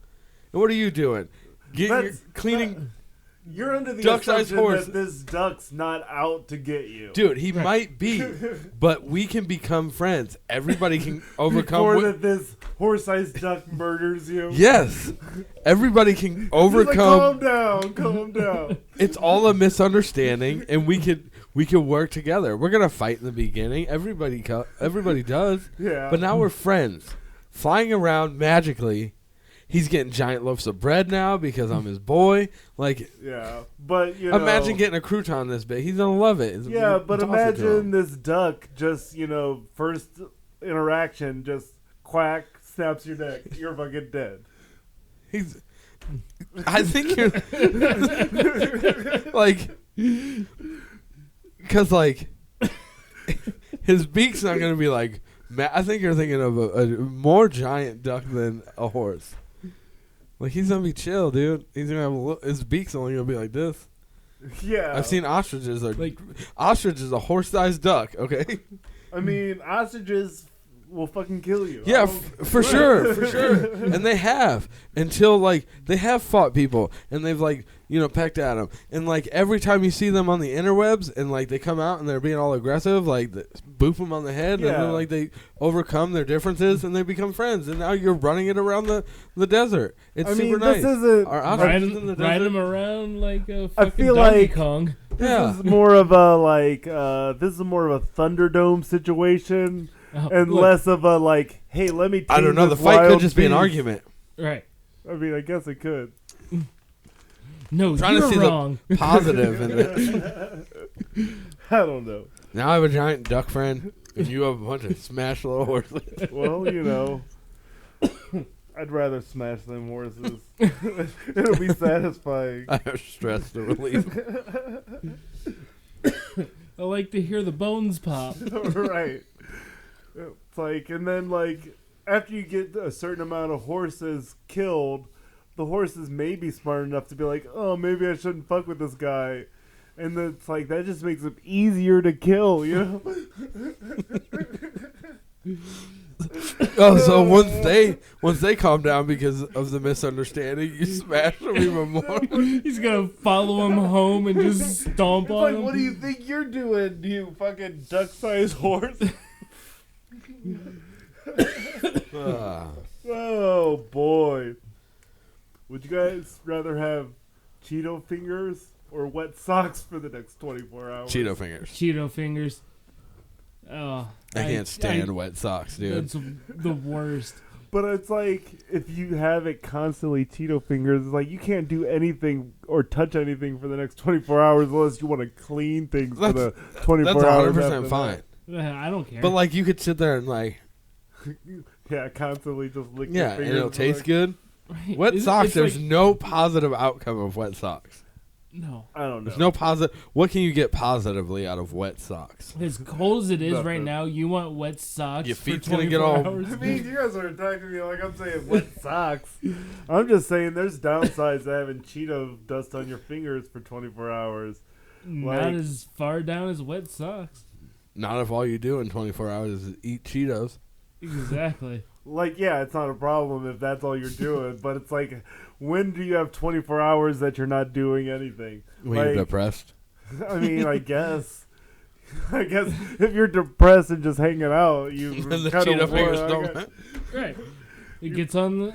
And what are you doing? You're cleaning. You're under the Duck-sized assumption horse. that this duck's not out to get you. Dude, he might be, but we can become friends. Everybody can overcome. Before that this horse-sized duck murders you. Yes, everybody can He's overcome. like, calm down. It's all a misunderstanding, and we could work together. We're gonna fight in the beginning. Everybody does, Yeah. but now we're friends, flying around magically. He's getting giant loaves of bread now because I'm his boy. Like, Yeah, but you know. imagine getting a crouton this big. He's gonna love it. Yeah, but Toss it to imagine him. this duck just, first interaction, just quack, snaps your neck. You're fucking dead. He's. I think you're like, because like his beak's not gonna be like. I think you're thinking of a more giant duck than a horse. Like he's gonna be chill, dude. He's gonna have his beak's only gonna be like this. Yeah. I've seen ostriches. Ostrich is a horse-sized duck. Okay. I mean, ostriches will fucking kill you. Yeah, I don't- for sure, for sure. And they have until like they have fought people and they've like pecked at them. And like every time you see them on the interwebs and like they come out and they're being all aggressive, like boop them on the head, and Yeah. then like they overcome their differences and they become friends. And now you're running it around the desert. It's I mean, super nice. this isn't. Are ostriches in the Ride desert? him around like a I fucking feel Donkey like- Kong. Yeah. This is more of a Thunderdome situation, and Look, less of a like, hey, let me. I don't tame know. The this fight could wild just be an beast. argument. right. I mean, I guess it could. No, Trying to you're see wrong. the positive in it. I don't know. Now I have a giant duck friend. And you have a bunch of smashed little horses. Well, you know, I'd rather smash them horses. It'll be satisfying. I have stress to relieve. I like to hear the bones pop. Right. It's like, and then like after you get a certain amount of horses killed, the horses may be smart enough to be like, oh, maybe I shouldn't fuck with this guy. And then it's like, that just makes them easier to kill, you know? Oh, so once they calm down because of the misunderstanding, you smash them even more. He's gonna follow him home and just stomp It's on like, him. what do you think you're doing, you fucking duck-sized horse? Oh, boy. Would you guys rather have Cheeto fingers or wet socks for the next 24 hours? Cheeto fingers. Cheeto fingers. Oh, I can't stand wet socks, dude. That's the worst. But it's like, if you have it constantly Cheeto fingers, it's like you can't do anything or touch anything for the next 24 hours unless you want to clean things for the 24 That's hours. 100% fine. I don't care. But like, you could sit there and like, Yeah, constantly just lick yeah, your and fingers. it'll taste like, good. Right. Wet It's socks, there's like- no positive outcome of wet socks. no. I don't know. There's no positive. What can you get positively out of wet socks? As cold as it is right Nothing. now, you want wet socks. Your for feet's gonna get 24 all- hours? I mean, you guys are attacking me like I'm saying wet socks. I'm just saying there's downsides to having Cheeto dust on your fingers for 24 hours. Not like- as far down as wet socks. Not if all you do in 24 hours is eat Cheetos. Exactly. Like, yeah, it's not a problem if that's all you're doing, but it's like, when do you have 24 hours that you're not doing anything? When Like, you're depressed. I mean, I guess. I guess if you're depressed and just hanging out, you And the kind Cheeto of fingers don't. Right. It gets on the.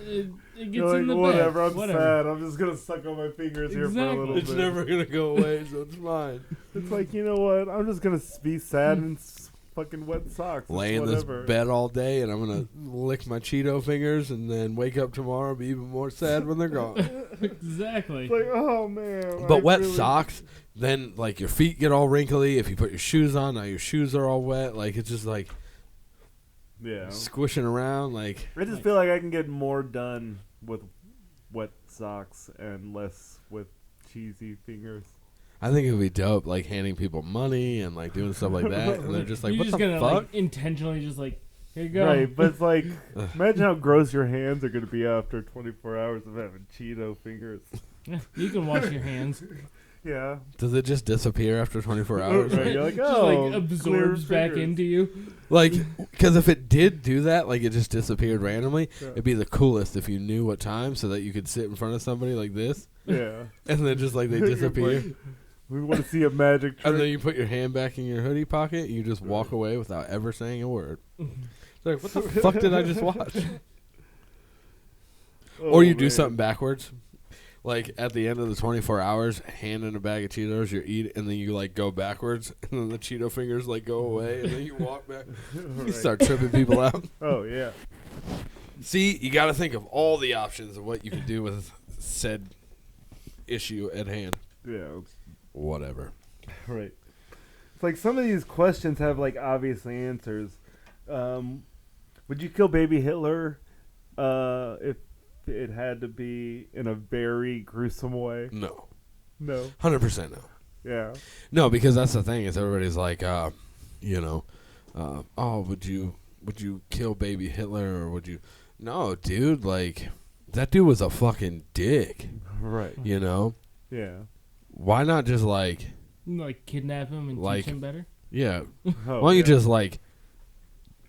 It gets You're in the like, whatever, bed. I'm Whatever. sad. I'm just going to suck on my fingers here for a Exactly. little It's bit. never gonna go away, so it's fine. It's like, you know what? I'm just going to be sad and fucking wet socks. It's Lay in this whatever. bed all day, and I'm gonna lick my Cheeto fingers, and then wake up tomorrow and be even more sad when they're gone. Exactly. It's like, oh, man. But I wet really- socks, then like your feet get all wrinkly. If you put your shoes on, now your shoes are all wet. Like it's just like Yeah. squishing around. Like I just feel like I can get more done with wet socks and less with cheesy fingers. I think it would be dope, like handing people money and like doing stuff like that, and they're just like, You're "What just the gonna fuck?" like intentionally just like, here you go. Right, but it's like, imagine how gross your hands are going to be after 24 hours of having Cheeto fingers. Yeah, you can wash your hands. Yeah. Does it just disappear after 24 hours? Right, you're like, Just oh, like absorbs clear back fingers. into you. Like, because if it did do that, like it just disappeared randomly, Yeah. it'd be the coolest if you knew what time, so that you could sit in front of somebody like this, Yeah. and then just like they You're disappear. like, we want to see a magic trick. And then you put your hand back in your hoodie pocket, and you just walk away without ever saying a word. It's like, what the fuck did I just watch? Oh, Or you do man. something backwards. Like, at the end of the 24 hours, hand in a bag of Cheetos, you eat, and then you, like, go backwards, and then the Cheeto fingers, like, go away, and then you walk back. You Right. start tripping people out. Oh, yeah. See, you got to think of all the options of what you can do with said issue at hand. Yeah. Whatever. Right. It's like some of these questions have, like, obvious answers. Would you kill baby Hitler if it had to be in a very gruesome way? No. No. 100% no. Yeah. No, because that's the thing is everybody's like, you know, oh, would you kill baby Hitler or would you? No, dude, like that dude was a fucking dick. Right. You know, Yeah. why not just like, Like kidnap him and Like- teach him better. yeah, Oh, why don't you yeah. just like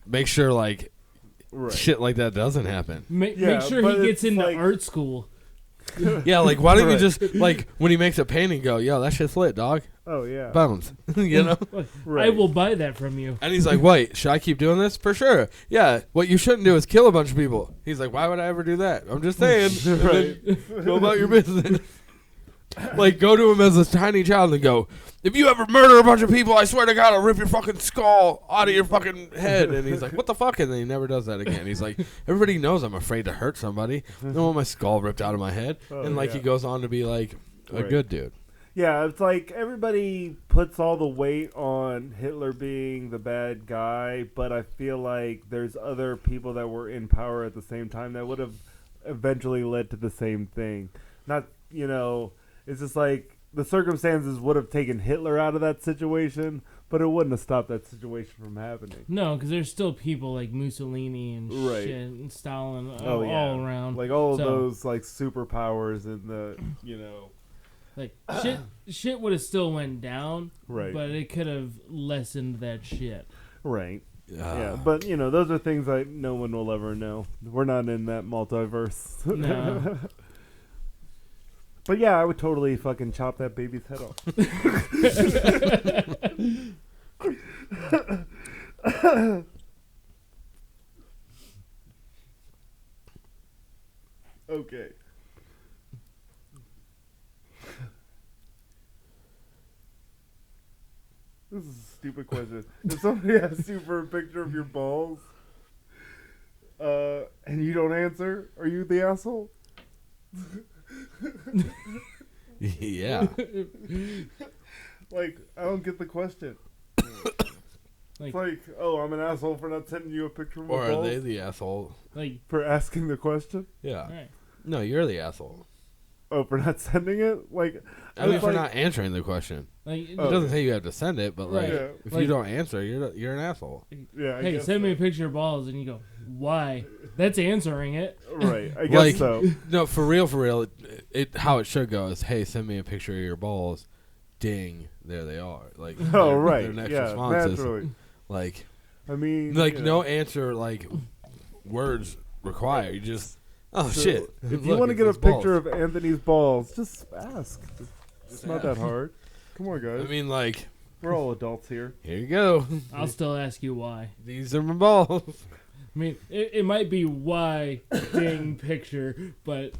make sure like Right. shit like that doesn't happen? Make Yeah, sure but he gets it's into like- art school. Yeah, like why don't you Right. just like when he makes a painting, go, yo, that shit's lit, dog. Oh, yeah. Bones, you know. Right. I will buy that from you. And he's like, wait, should I keep doing this? For sure. Yeah, what you shouldn't do is kill a bunch of people. He's like, why would I ever do that? I'm just saying. And then go about your business. Like, go to him as a tiny child and go, if you ever murder a bunch of people, I swear to God, I'll rip your fucking skull out of your fucking head. And he's like, what the fuck? And then he never does that again. He's like, everybody knows I'm afraid to hurt somebody. I don't want my skull ripped out of my head. Oh, And, like, yeah. he goes on to be, like, a Right. good dude. Yeah, it's like everybody puts all the weight on Hitler being the bad guy, but I feel like there's other people that were in power at the same time that would have eventually led to the same thing. Not, it's just like the circumstances would have taken Hitler out of that situation, but it wouldn't have stopped that situation from happening. No, because there's still people like Mussolini and Right. shit and Stalin Oh, yeah. all around. Like all of So- those like superpowers in the, Like shit would have still went down, Right. but it could have lessened that shit. Right. Yeah, but those are things that no one will ever know. We're not in that multiverse. No. But yeah, I would totally fucking chop that baby's head off. Okay. This is a stupid question. If somebody asks you for a picture of your balls, and you don't answer, are you the asshole? Yeah. Like, I don't get the question. Like, It's like, oh, I'm an asshole for not sending you a picture of my Or are balls? they the asshole? like, For asking the question? Yeah. all right. No, you're the asshole. Oh, for not sending it? Like, I mean, it's for like- not answering the question. Like, It doesn't say you have to send it, but like, Right. Yeah. if Like- you don't answer, you're an asshole. Yeah, I hey, guess send me a so. picture of balls, and you go, why? That's answering it. Right, I guess Like- so. No, for real, it how it should go is, hey, send me a picture of your balls. Ding, there they are. Like, Oh, their right. next Yeah, response is, naturally. like, I mean, no answer, like, words required. You just, oh So, shit. If you want to get a picture of Anthony's balls, just ask. It's not that hard. Come on, guys. I mean, like, We're all adults here. here you go. I'll still ask you why. These are my balls. I mean, it might be why ding picture, but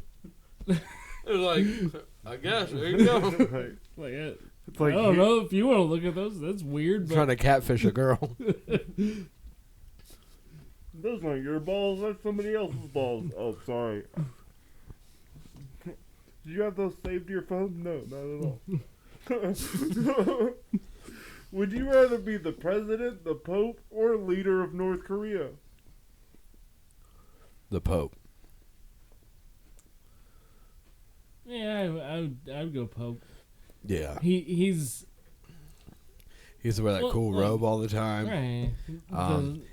It's like, I guess, there you go. Right. like, It's like I don't know if you want to look at those. That's weird. Trying But to catfish a girl. Those aren't your balls. That's somebody else's balls. Oh, sorry. Did you have those saved to your phone? No, not at all. Would you rather be the president, the pope, or leader of North Korea? The Pope. yeah, I would go Pope. Yeah. He's He used to wear that Well, cool like- robe all the time. right.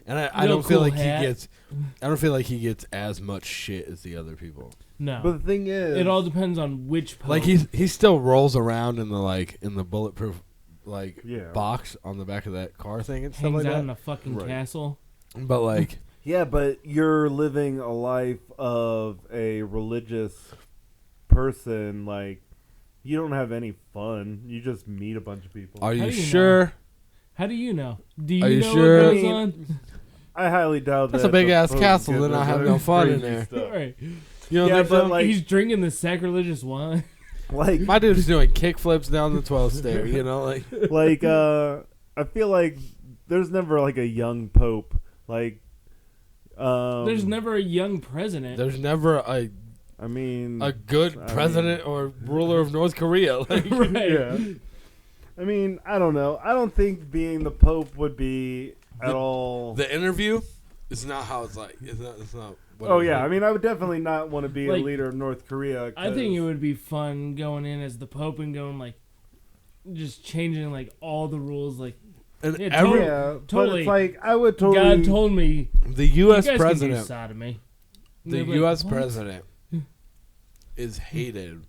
And I real don't feel cool like hat. he gets. I don't feel like he gets as much shit as the other people. No, But the thing is, it all depends on which Pope. Like he still rolls around in the bulletproof Yeah. box on the back of that car thing and stuff hangs like out in that. a fucking Right. castle. But like, Yeah, but you're living a life of a religious person. Like, you don't have any fun. You just meet a bunch of people. are How you do you sure? How do you know? Do you Are you know sure? what I goes mean, on? I highly doubt That's that a big the ass Pope castle, gets then I into have no fun in crazy there. stuff. Right. You don't Yeah, think but so? like- He's drinking the sacrilegious wine. Like, My dude's doing kickflips down the 12th stair. You know, like I feel like there's never like a young pope. Like, There's never a young president. there's never a I mean, good I president or ruler of North Korea. Like, Right. yeah. I mean, I don't know. I don't think being the pope would be at all. the interview is not how it's like. It's not. What Oh it's yeah, like. I mean, I would definitely not want to be a Like, leader of North Korea. I think it 'cause- would be fun going in as the Pope and going like, just changing like all the rules. Like And Yeah, every Yeah, but totally. it's like I would totally. God told me, the U.S. you guys can do president, sodomy. And the they'd be like, U.S. "What?" president, is hated,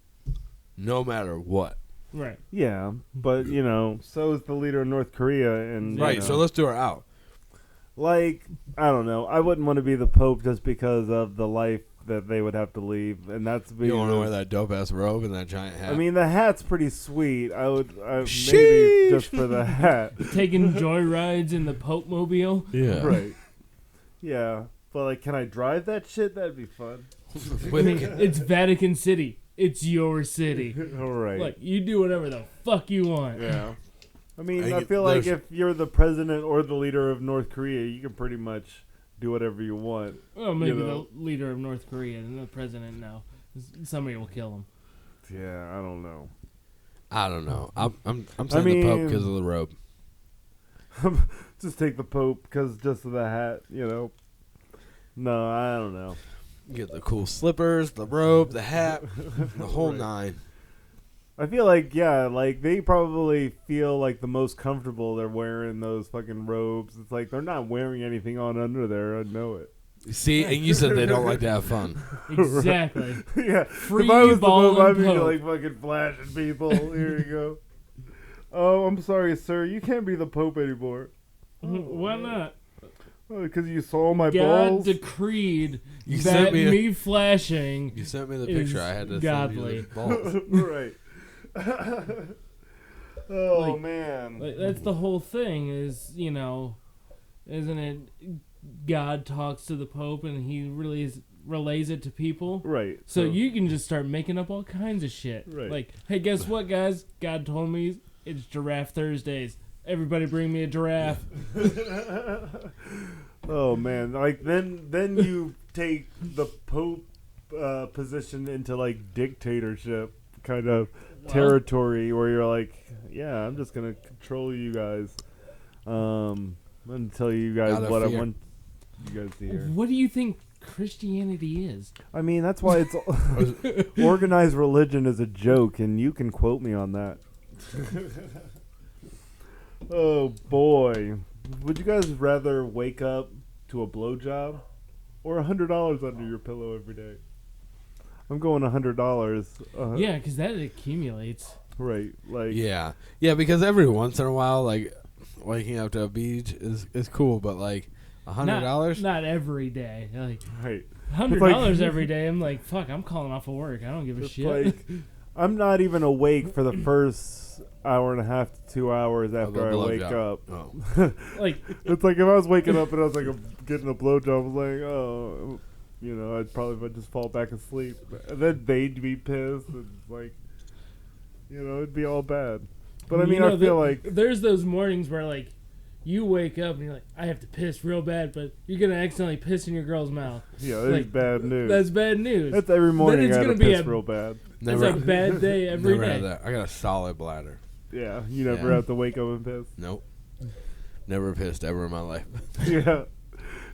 no matter what. Right. Yeah, but so is the leader of North Korea, and Right. So let's do her out. like I don't know. I wouldn't want to be the Pope just because of the life that they would have to leave, and that's You being. don't want to wear that dope ass robe and that giant hat. I mean, the hat's pretty sweet. I would maybe Sheesh. just for the hat. Taking joyrides in the Pope mobile. yeah. Right. Yeah, but like, can I drive that shit? That'd be fun. I mean, it's Vatican City. It's your city. All right. Like you do whatever the fuck you want. Yeah. I mean, I I get- feel like there's- if you're the president or the leader of North Korea, you can pretty much do whatever you want. Well, maybe You know. the leader of North Korea and the president. No, somebody will kill him. Yeah, I don't know. I don't know. I'm saying the Pope because of the robe. Just take the Pope because just of the hat, you know. No, I don't know. Get the cool slippers, the robe, the hat, the whole nine. I feel like, yeah, like they probably feel like the most comfortable they're wearing those fucking robes. It's like they're not wearing anything on under there. I know it. See, and you said they don't like to have fun. Exactly. Yeah. Free if I was the ball Pope, I'd and be Pope. like fucking flashing people. Here you go. Oh, I'm sorry, sir. You can't be the Pope anymore. Why not? Because you saw my God balls. decreed You that sent me flashing. You sent me the is picture. I had to godly. send you the balls. Right. Oh, Like- man. Like, that's the whole thing is, you know, isn't it God talks to the Pope and he relays it to people? Right. So you can just start making up all kinds of shit. Right. Like, hey, guess what, guys? God told me it's Giraffe Thursdays. Everybody bring me a giraffe. Oh, man. Like, then you take the Pope position into, like, dictatorship kind of territory where you're like, yeah, I'm just going to control you guys. I'm going to tell you guys Out of what I fear. want you guys to hear. What do you think Christianity is? I mean, that's why it's organized religion is a joke, and you can quote me on that. Oh, boy. Would you guys rather wake up to a blowjob or $100 under your pillow every day? I'm going $100. Yeah, because that accumulates. Right. Like, Yeah, because every once in a while, like waking up to a beach is cool, but like $100. Not every day. Like right. $100 every day. I'm like, fuck. I'm calling off of work. I don't give a It's shit. like, I'm not even awake for the first hour and a half to 2 hours after I wake up. Oh. Like, It's like if I was waking up and I was like getting a blowjob, I was like, oh, you know, I'd probably just fall back asleep. And then they'd be pissed and like, you know, it'd be all bad. But I mean, I feel like there's those mornings where like you wake up and you're like, I have to piss real bad, but you're gonna accidentally piss in your girl's mouth. yeah, that's like, bad news. That's bad news. That's every morning it's I gonna gotta be piss a- real bad. It's a bad day every never day. had that. I got a solid bladder. Yeah, you never Yeah. have to wake up and piss. Nope. Never pissed ever in my life. Yeah.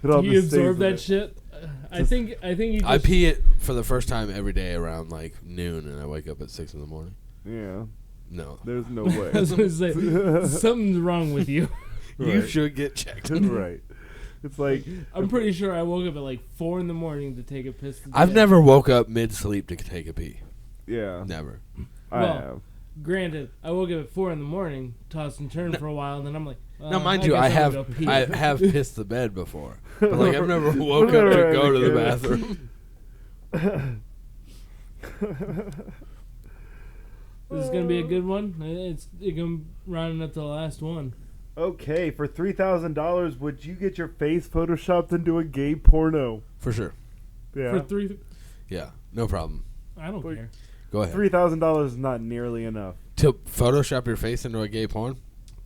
It all Do you just stays absorb with that it. shit? I think you. Just, I pee it for the first time every day around like noon, and I wake up at 6 in the morning. Yeah. No. There's no I was way. gonna say something's wrong with you. You Right. should get checked. Right. It's like I'm pretty sure I woke up at like 4 in the morning to take a piss. I've never woke up mid-sleep to take a pee. yeah. Never. I Well, have. Granted, I woke up at 4 in the morning, tossed and turned for a while, and then I'm like, Now, mind you, guess I I'm have gonna go pee. I have pissed the bed before, but like I've never woke up to Right, go to the okay. bathroom. This is gonna be a good one. It's gonna be rounding up to the last one. Okay, for $3,000, would you get your face photoshopped into a gay porno? For sure. Yeah. For three, Yeah, no problem. I don't Like- care. Go ahead. $3,000 is not nearly enough. To Photoshop your face into a gay porn?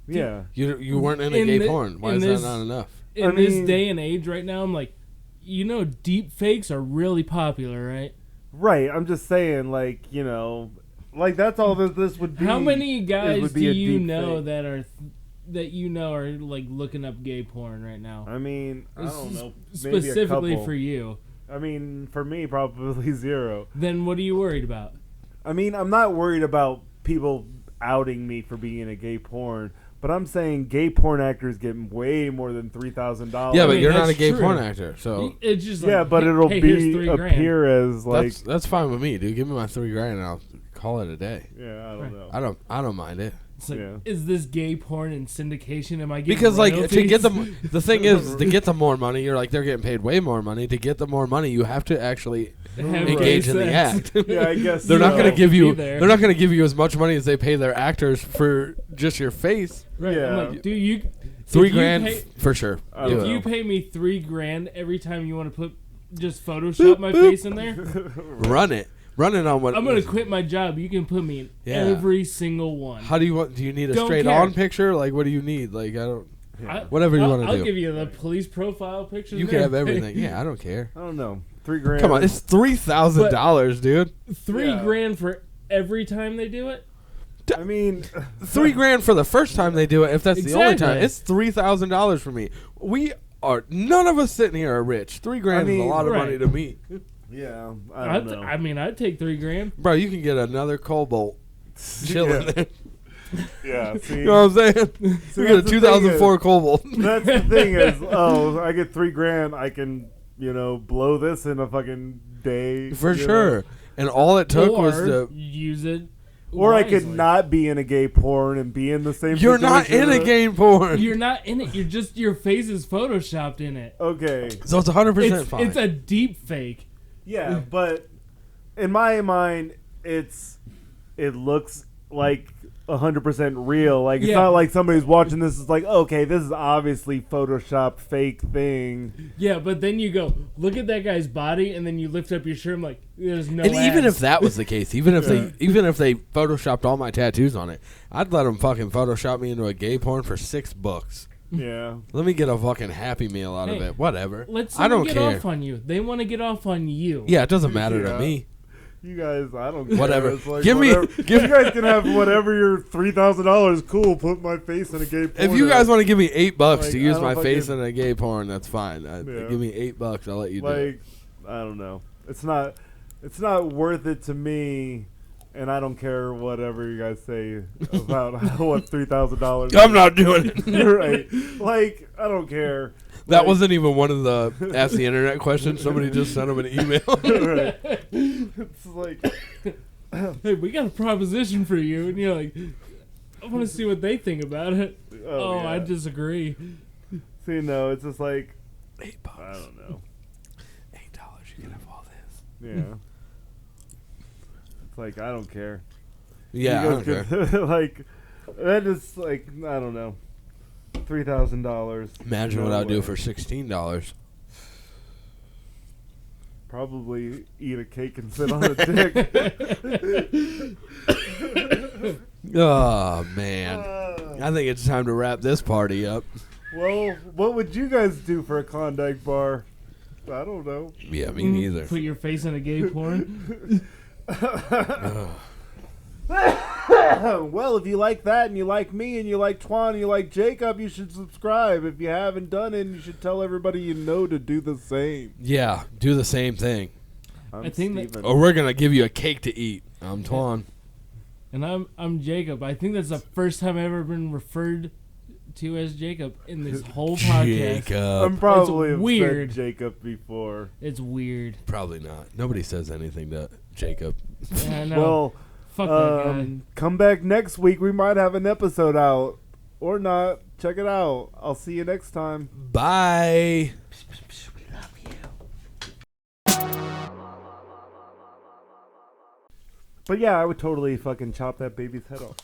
Yeah. You weren't in a In gay the- porn. Why in is this- that not enough? In I this mean- day and age right now, I'm like, you know, deep fakes are really popular, right? Right. I'm just saying, like, you know, like that's all that this would be. How many It guys would do be a you deep know fake. that you know are like looking up gay porn right now? I mean, I don't know. Maybe Specifically a couple. for you. I mean, for me, probably zero. Then what are you worried about? I mean, I'm not worried about people outing me for being in a gay porn, but I'm saying gay porn actors get way more than $3,000. Yeah, I but mean, you're not a that's gay true. porn actor, so It's just like, yeah, but hey, it'll hey, here's be $3,000. appear as like, that's fine with me, dude. Give me my $3,000 and I'll call it a day. yeah, I don't Right. know. I don't mind it. It's like, Yeah. is this gay porn in syndication? Am I getting Because like to royalties? get the thing is to get the more money, you're like they're getting paid way more money. To get the more money, you have to actually Have engage gay in the sex. act. Yeah, I guess They're not so. going to give you. Be there. They're not going to give you as much money as they pay their actors for just your face. Right. Yeah. I'm like, dude, you $3,000 pay- for sure. I Do don't If it. know. you pay me $3,000 every time you want to put just Photoshop my face in there, Run it. Run it on what. I'm gonna quit my job. You can put me in Yeah. every single one. How do you want? Do you need a Don't straight care. on picture? Like what do you need? Like I don't. I- Whatever you I'll- wanna I'll do. give you the police profile pictures. You and can have everything. Yeah, I don't care. I don't know. $3,000. Come on, it's $3,000, dude. $3,000 for every time they do it. I mean, $3,000 for the first time they do it. If that's the only time, Exactly. it's $3,000 for me. None of us sitting here are rich. $3,000 is a lot of money right. to me, yeah, I don't know. I mean, I'd take $3,000. bro. You can get another Cobalt chilling Yeah. there. Yeah, see, You know what I'm saying? You that's get a the thing 2004 Cobalt. that's the thing is, I get $3,000, I can, blow this in a fucking day For you know? sure. And all it took Or was to. use it. Or I could wisely. not be in a gay porn and be in the same. You're not situation in a that- game porn. You're not in it. You're just your face is photoshopped in it. Okay, So it's 100% fine. It's a deep fake. yeah, but in my mind, it looks like 100% real. Like it's Yeah. not like somebody's watching this. It's like, okay, this is obviously photoshopped fake thing. Yeah, but then you go look at that guy's body, and then you lift up your shirt. I'm like, there's no. And even abs. if that was the case, even if Yeah. they photoshopped all my tattoos on it, I'd let them fucking photoshop me into a gay porn for $6. Yeah, Let me get a fucking Happy Meal out of Hey, it. Whatever. Let I don't someone get care. off on you. They want to get off on you. Yeah, it doesn't matter Yeah. to me. you guys, I don't care. Whatever. It's like, Give me- whatever. give- You guys can have whatever your $3,000. Cool. Put my face in a gay porn. If you guys want to give me $8 Like, to I use don't my face fucking- in a gay porn, that's fine. Yeah. Give me $8, I'll let you do it. like, I don't know. It's not worth it to me. And I don't care whatever you guys say about what $3,000. I'm not doing it. Right. Like, I don't care. That Like- wasn't even one of the Ask the Internet questions. Somebody just sent them an email. Right. It's like, Hey, we got a proposition for you, and you're like, I want to see what they think about it. Oh, yeah. I disagree. See, no, it's just like, $8. I don't know. $8, you can have all this. Yeah. It's like, I don't care. Yeah, I You don't guys care. could- like, that is like, I don't know. $3,000. Imagine No what I'd do way. for $16. Probably eat a cake and sit on a dick. Oh, man. I think it's time to wrap this party up. Well, what would you guys do for a Klondike bar? I don't know. Yeah, me neither. Put your face in a gay porn. Ugh. Well, if you like that and you like me and you like Twan and you like Jacob, you should subscribe. If you haven't done it, you should tell everybody you know to do the same. Yeah, do the same thing. I'm I think that- Steven. Or we're going to give you a cake to eat. I'm Twan. And I'm Jacob. I think that's the first time I've ever been referred to as Jacob in this whole podcast. Jacob. I'm probably have weird. said Jacob before. It's weird. Probably not. Nobody says anything to Jacob. Yeah, I know. Well, Fuck that guy. come back next week. We might have an episode out. Or not. Check it out. I'll see you next time. Bye. But yeah, I would totally fucking chop that baby's head off.